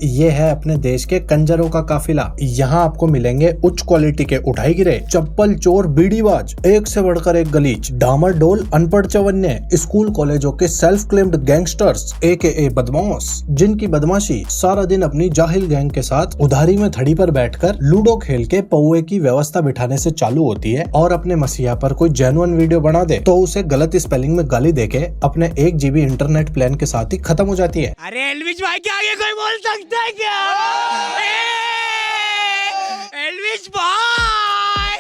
ये है अपने देश के कंजरों का काफिला। यहाँ आपको मिलेंगे उच्च क्वालिटी के उठाई गिरे, चप्पल चोर, बीड़ीबाज, एक से बढ़कर एक गलीच, डामर डोल, अनपढ़ चवन्ने, स्कूल कॉलेजों के सेल्फ क्लेम्ड गैंगस्टर्स AKA बदमाश, जिनकी बदमाशी सारा दिन अपनी जाहिल गैंग के साथ उधारी में थड़ी पर बैठकर लूडो खेल के पौए की व्यवस्था बिठाने से चालू होती है, और अपने मसीहा पर कोई जेन्युइन वीडियो बना दे तो उसे गलत स्पेलिंग में गाली देके अपने 1 GB इंटरनेट प्लान के साथ ही खत्म हो जाती है। अरे एल्विश भाई के आगे कोई बोल सकता है क्या? एल्विश भाई।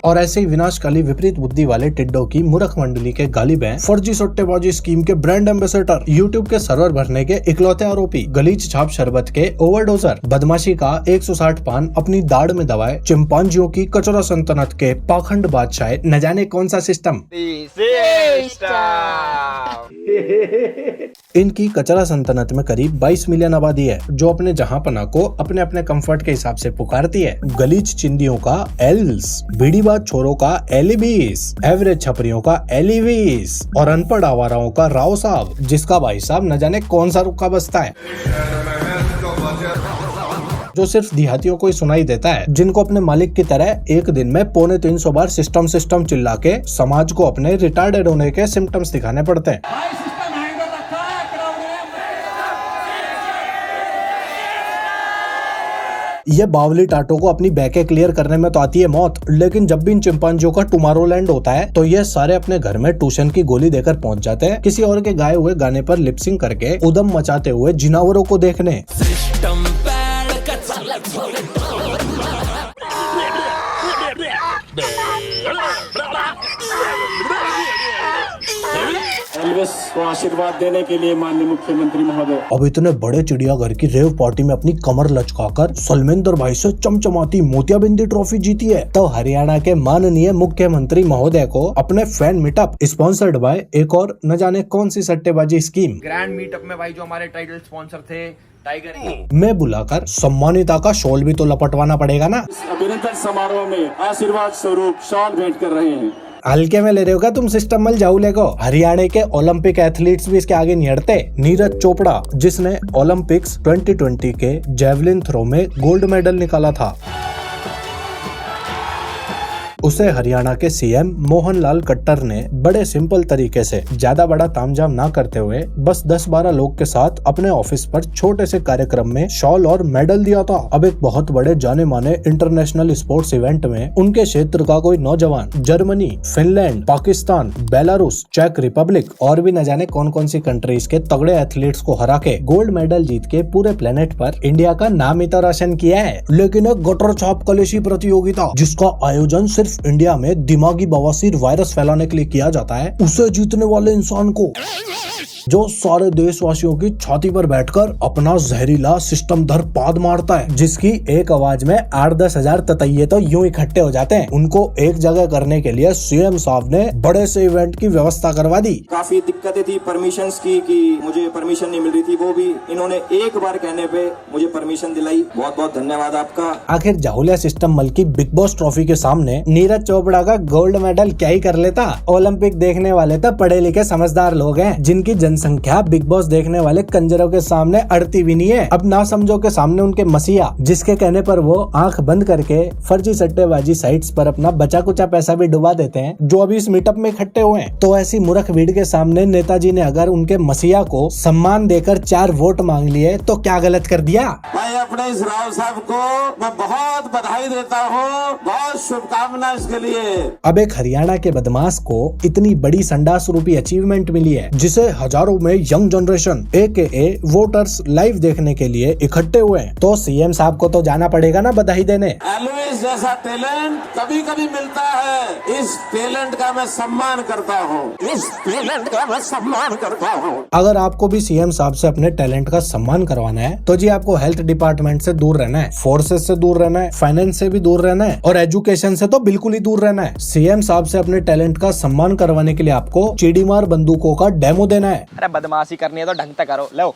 और ऐसे ही विनाशकाली विपरीत बुद्धि वाले टिड्डों की मूर्ख मंडली के गालिब हैं फर्जी सट्टेबाजी स्कीम के ब्रांड एम्बेसडर, यूट्यूब के सर्वर भरने के इकलौते आरोपी, गलीच छाप शरबत के ओवरडोजर, बदमाशी का 160 पान अपनी दाढ़ में दबाए चिंपांजियों की कचरा सल्तनत के पाखंड बादशाह, न जाने कौन सा सिस्टम। इनकी कचरा सल्तनत में करीब 22 मिलियन आबादी है, जो अपने जहांपना को अपने अपने कंफर्ट के हिसाब से पुकारती है। गलीच चिंदियों का एल्स, बीड़ीबाज छोरों का एलिबीस, एवरेज छपरियों का एलिवीस और अनपढ़ आवाराओं का राव साहब, जिसका भाई साहब न जाने कौन सा रुक्का बसता है, जो सिर्फ देहातियों को ही सुनाई देता है, जिनको अपने मालिक की तरह एक दिन में 350 बार सिस्टम चिल्ला के समाज को अपने रिटार्डेड होने के सिम्टम्स दिखाने पड़ते हैं। ये बावली टाटो को अपनी बैके क्लियर करने में तो आती है मौत, लेकिन जब भी इन चिंपांजियों का टुमारोलैंड होता है तो ये सारे अपने घर में ट्यूशन की गोली देकर पहुंच जाते हैं, किसी और के गाए हुए गाने पर लिपसिंग करके उदम मचाते हुए जिनावरों को देखने। को आशीर्वाद देने के लिए माननीय मुख्यमंत्री महोदय। अब इतने बड़े चिड़ियाघर की रेव पार्टी में अपनी कमर लचकाकर सलमेंदर भाई से चमचमाती मोतियाबिंदी ट्रॉफी जीती है, तो हरियाणा के माननीय मुख्यमंत्री महोदय को अपने फैन मीटअप स्पॉन्सर्ड बाय एक और न जाने कौन सी सट्टेबाजी स्कीम ग्रैंड मीटअप में भाई जो हमारे टाइटल स्पॉन्सर थे टाइगर में बुलाकर सम्मानिता का शॉल भी तो लपटवाना पड़ेगा ना। अभिनंदन समारोह में आशीर्वाद स्वरूप शॉल भेंट कर रहे हैं। हल्के में ले रहे हो क्या तुम सिस्टम मल जाऊले को? हरियाणा के ओलंपिक एथलीट्स भी इसके आगे नहीं हटते। नीरज चोपड़ा, जिसने ओलंपिक्स 2020 के जेवलिन थ्रो में गोल्ड मेडल निकाला था, उसे हरियाणा के CM मोहन लाल खट्टर ने बड़े सिंपल तरीके से ज्यादा बड़ा तामझाम ना करते हुए बस 10-12 लोग के साथ अपने ऑफिस पर छोटे से कार्यक्रम में शॉल और मेडल दिया था। अब एक बहुत बड़े जाने माने इंटरनेशनल स्पोर्ट्स इवेंट में उनके क्षेत्र का कोई नौजवान जर्मनी, फिनलैंड, पाकिस्तान, बेलारूस, चेक रिपब्लिक और भी न जाने कौन कौन सी कंट्रीज के तगड़े एथलीट्स को हरा के गोल्ड मेडल जीत के पूरे प्लेनेट पर इंडिया का नाम ही तो रोशन किया है। लेकिन एक गटर छाप कलेशी प्रतियोगिता जिसका आयोजन सिर्फ इंडिया में दिमागी बवासीर वायरस फैलाने के लिए किया जाता है, उसे जीतने वाले इंसान को जो सारे देशवासियों की छाती पर बैठकर अपना जहरीला सिस्टम धर पाद मारता है, जिसकी एक आवाज में 8-10 हजार ततैये तो यूं इकट्ठे हो जाते हैं, उनको एक जगह करने के लिए CM साहब ने बड़े से इवेंट की व्यवस्था करवा दी। काफी दिक्कतें थी परमिशंस की कि मुझे परमिशन नहीं मिल रही थी, वो भी इन्होंने एक बार कहने पे मुझे परमिशन दिलाई। बहुत बहुत धन्यवाद आपका। आखिर जाहुलिया सिस्टम मल की बिग बॉस ट्रॉफी के सामने नीरज चोपड़ा का गोल्ड मेडल क्या ही कर लेता। ओलंपिक देखने वाले तो पढ़े लिखे समझदार लोग हैं, जिनकी संख्या बिग बॉस देखने वाले कंजरों के सामने अड़ती भी नहीं है। अब ना समझो के सामने उनके मसीहा, जिसके कहने पर वो आंख बंद करके फर्जी सट्टेबाजी साइट्स पर अपना बचा कुचा पैसा भी डुबा देते हैं, जो अभी इस मीटअप में इकट्ठे हुए हैं। तो ऐसी मूर्ख भीड़ के सामने नेताजी ने अगर उनके मसीहा को सम्मान देकर 4 वोट मांग लिए तो क्या गलत कर दिया? मैं अपने इस राव साहब को मैं बहुत बधाई देता हूँ, बहुत शुभकामनाएं इसके लिए। अब एक हरियाणा के बदमाश को इतनी बड़ी संडास रूपी अचीवमेंट मिली है, जिसे हजारों में young generation AKA voters live देखने के लिए इकट्ठे हुए हैं, तो CM साहब को तो जाना पड़ेगा ना बधाई देने। एल्विस जैसा टैलेंट कभी कभी मिलता है, इस टैलेंट का मैं सम्मान करता हूँ, इस टैलेंट का मैं सम्मान करता हूँ। अगर आपको भी CM साहब से अपने टैलेंट का सम्मान करवाना है तो जी आपको हेल्थ डिपार्टमेंट से दूर रहना है, फोर्सेस से दूर रहना है, फाइनेंस से भी दूर रहना है और एजुकेशन से तो बिल्कुल ही दूर रहना है। CM साहब से अपने टैलेंट का सम्मान करवाने के लिए आपको चिड़ीमार बंदूकों का डेमो देना है। अरे बदमाशी करनी है तो ढंग से करो, लो।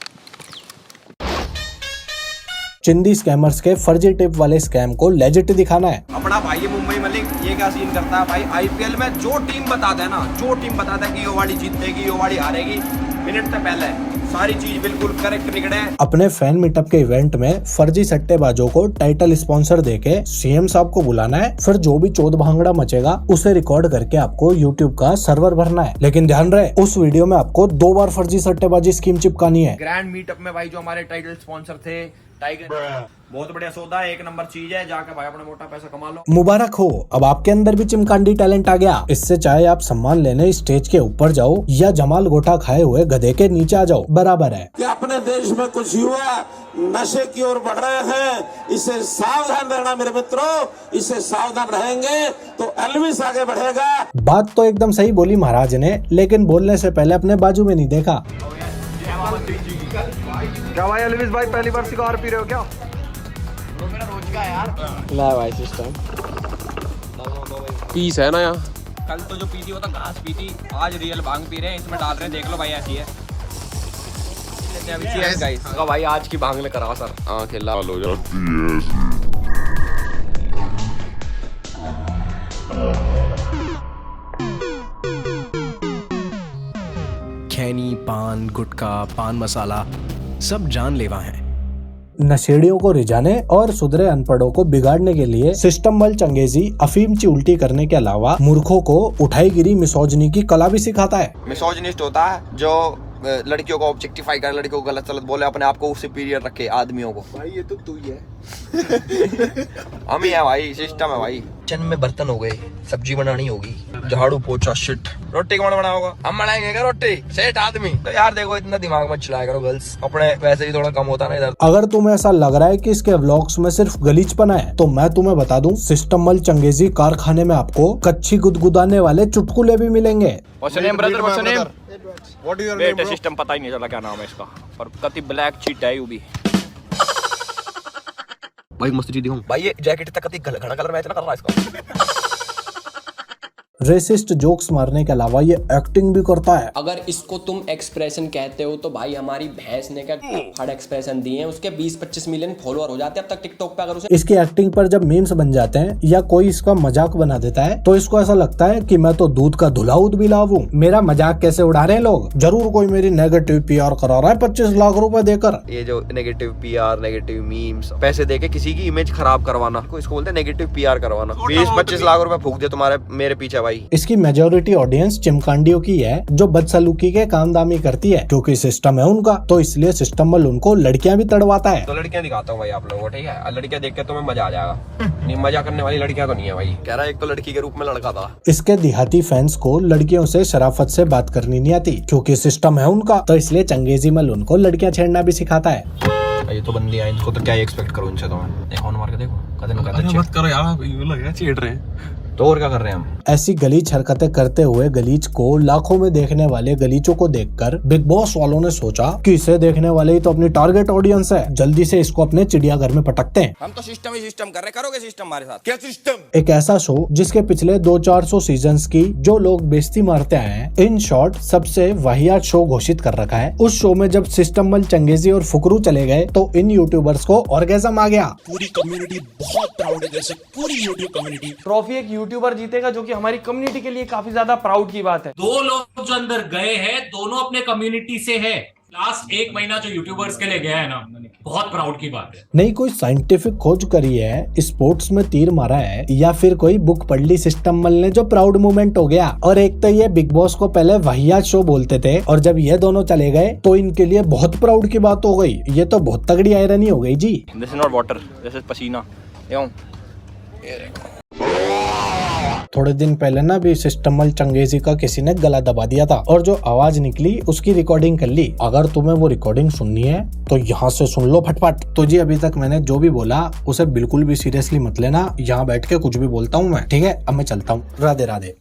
चिंदी स्कैमर्स के फर्जी टिप वाले स्कैम को लेजिट दिखाना है। अपना भाई मुंबई मलिक ये क्या सीन करता है भाई, IPL में जो टीम बता दे ना, जो टीम बता दे कि ये वाली जीतेगी, ये वाली हारेगी, मिनट से पहले सारी चीज बिल्कुल करेक्ट निकले। अपने फैन मीटअप के इवेंट में फर्जी सट्टेबाजों को टाइटल स्पॉन्सर देके सीएम साहब को बुलाना है, फिर जो भी चोद भांगड़ा मचेगा उसे रिकॉर्ड करके आपको यूट्यूब का सर्वर भरना है। लेकिन ध्यान रहे, उस वीडियो में आपको 2 बार फर्जी सट्टेबाजी स्कीम चिपकानी है। ग्रैंड मीटअप में भाई जो हमारे टाइटल स्पॉन्सर थे टाइगर, बहुत बढ़िया सौदा है, 1 नंबर चीज है, जाके भाई अपना मोटा पैसा कमा लो। मुबारक हो, अब आपके अंदर भी चिमकांडी टैलेंट आ गया। इससे चाहे आप सम्मान लेने स्टेज के ऊपर जाओ या जमाल गोटा खाए हुए गधे के नीचे आ जाओ, बराबर है। कि अपने देश में कुछ युवा नशे की ओर बढ़ रहे हैं, इससे सावधान रहना मेरे मित्रों, इससे सावधान रहेंगे तो एल्विस आगे बढ़ेगा। बात तो एकदम सही बोली महाराज ने, लेकिन बोलने से पहले अपने बाजू में नहीं देखा। क्या भाई एल्विस भाई पहली बार सिगार पी रहे हो क्या? तो मेरा रोज का यार। ला भाई सिस्टम पीस है ना यहाँ। कल तो जो पी थी वो तो घास पी थी, आज रियल भांग पी रहे हैं, इसमें डाल रहे हैं, देख लो भाई ऐसी है। तो भाई आज की भांग ले करा सर। हाँ खेला लो यार। खैनी, पान, गुटखा, पान मसाला सब जानलेवा हैं। नशेड़ियों को रिझाने और सुधरे अनपढ़ों को बिगाड़ने के लिए सिस्टम बल चंगेजी अफीम ची उल्टी करने के अलावा मूर्खों को उठाईगिरी मिसोजनी की कला भी सिखाता है। मिसोजिनिस्ट होता है जो लड़कियों को ऑब्जेक्टिफाई करे, लड़कियों को गलत सलत बोले, अपने आप को सुपीरियर रखे आदमियों को। भाई ये तो तू ही है। हम ही है भाई, सिस्टम है भाई। किचन में बर्तन हो गए, सब्जी बनानी होगी, झाड़ू पोछा, शिट, रोटी कौन बनाओगा? हम बनाएंगे क्या रोटी? सेठ आदमी। तो यार देखो, इतना दिमाग मत चलाया करो गर्ल्स, अपने वैसे ही थोड़ा कम होता ना इधर। अगर तुम्हें ऐसा लग रहा है कि इसके व्लॉग्स में सिर्फ गलीचपना है, तो मैं तुम्हें बता दूं, सिस्टम बल चंगेजी कारखाने में आपको कच्ची गुदगुदाने वाले चुटकुले भी मिलेंगे। बेटे सिस्टम पता ही नहीं चला क्या नाम है इसका, पर कति ब्लैक चीट है यू भी। भाई मस्त चीज दिखाऊं भाई, ये जैकेट तक कति घना कलर मैच ना कर रहा है इसका। रेसिस्ट जोक्स मारने के अलावा ये एक्टिंग भी करता है। अगर इसको तुम एक्सप्रेशन कहते हो तो भाई हमारी भैंस ने क्या फड़ एक्सप्रेशन दिए हैं, उसके 20-25 मिलियन फॉलोअर हो जाते हैं अब तक टिकटॉक पे। अगर उसे इसकी एक्टिंग पर जब मीम्स बन जाते हैं या कोई इसका मजाक बना देता है तो इसको ऐसा लगता है कि मैं तो दूध का धुलाऊद भी लाऊं। मेरा मजाक कैसे उड़ा रहे हैं लोग, जरूर कोई मेरी नेगेटिव पीआर करा रहा है 25 लाख रुपए देकर। ये जो नेगेटिव पीआर, नेगेटिव मीम्स, पैसे देके किसी की इमेज खराब करवाना, इसको बोलते हैं नेगेटिव पीआर करवाना। 20-25 लाख रुपए फूक दे तुम्हारे मेरे पीछे भाई। इसकी मेजोरिटी ऑडियंस चिमकांडियों की है जो बदसलूकी के काम दामी करती है, क्योंकि सिस्टम है उनका, तो इसलिए सिस्टम बल उनको लड़कियां भी तड़वाता है। तो लड़कियां दिखाता हूँ भाई आप लोगों को, ठीक है? लड़कियां देख के तुम्हें मजा आ जाएगा। नहीं, मजा करने वाली लड़कियां तो नहीं है भाई। कह रहा है एक तो लड़की के रूप में लड़का था। इसके देहाती फैंस को लड़कियों से शराफत से बात करनी नहीं आती, क्योंकि सिस्टम है उनका, तो इसलिए चंगेजी मल उनको लड़कियां छेड़ना भी सिखाता है। ये तो बंदी है, इनको तो क्या एक्सपेक्ट करूँ इनसे? तो मैं देखो मार के देखो, कदे न कदे मत करो यार, ये लग रहा है छेड़ रहे हैं। तो और क्या कर रहे हैं हम? ऐसी गलीच हरकतें करते हुए गलीच को लाखों में देखने वाले गलीचों को देखकर बिग बॉस वालों ने सोचा कि इसे देखने वाले ही तो अपनी टारगेट ऑडियंस है, जल्दी से इसको अपने चिड़ियाघर में पटकते हैं। हम तो सिस्टम ही सिस्टम कर रहे, करोगे सिस्टम हमारे साथ? क्या सिस्टम? एक ऐसा शो जिसके पिछले 200-400 सीजन्स की जो लोग बेइज्जती मारते आए हैं, इन शॉर्ट सबसे वाहियात शो घोषित कर रखा है। उस शो में जब सिस्टम बल चंगेजी और फुकरू चले गए तो इन यूट्यूबर्स को ऑर्गेजम आ गया। पूरी कम्युनिटी बहुत प्राउड है, जैसे पूरी यूट्यूब कम्युनिटी। ट्रॉफी एक यूट्यूबर जीतेगा, जो कि हमारी कम्युनिटी के लिए काफी ज्यादा प्राउड की बात है। 2 लोग जो अंदर गए हैं, दोनों अपने कम्युनिटी से है। लास्ट 1 महीना जो यूट्यूबर्स के लिए गया है ना, बहुत प्राउड की बात है। नहीं कोई साइंटिफिक खोज करी है, स्पोर्ट्स में तीर मारा है, या फिर कोई बुक पढ़ ली सिस्टम मल ने जो प्राउड मोमेंट हो गया। और एक तो ये बिग बॉस को पहले वाहियात शो बोलते थे, और जब ये दोनों चले गए तो इनके लिए बहुत प्राउड की बात हो गई। ये तो बहुत तगड़ी आयरनी हो गई जी। This is not water, this is पसीना। थोड़े दिन पहले ना भी सिस्टम बल चंगेजी का किसी ने गला दबा दिया था, और जो आवाज निकली उसकी रिकॉर्डिंग कर ली। अगर तुम्हें वो रिकॉर्डिंग सुननी है तो यहाँ से सुन लो फटफट। तो जी अभी तक मैंने जो भी बोला उसे बिल्कुल भी सीरियसली मत लेना, यहाँ बैठ के कुछ भी बोलता हूँ मैं, ठीक है? अब मैं चलता हूँ, राधे राधे।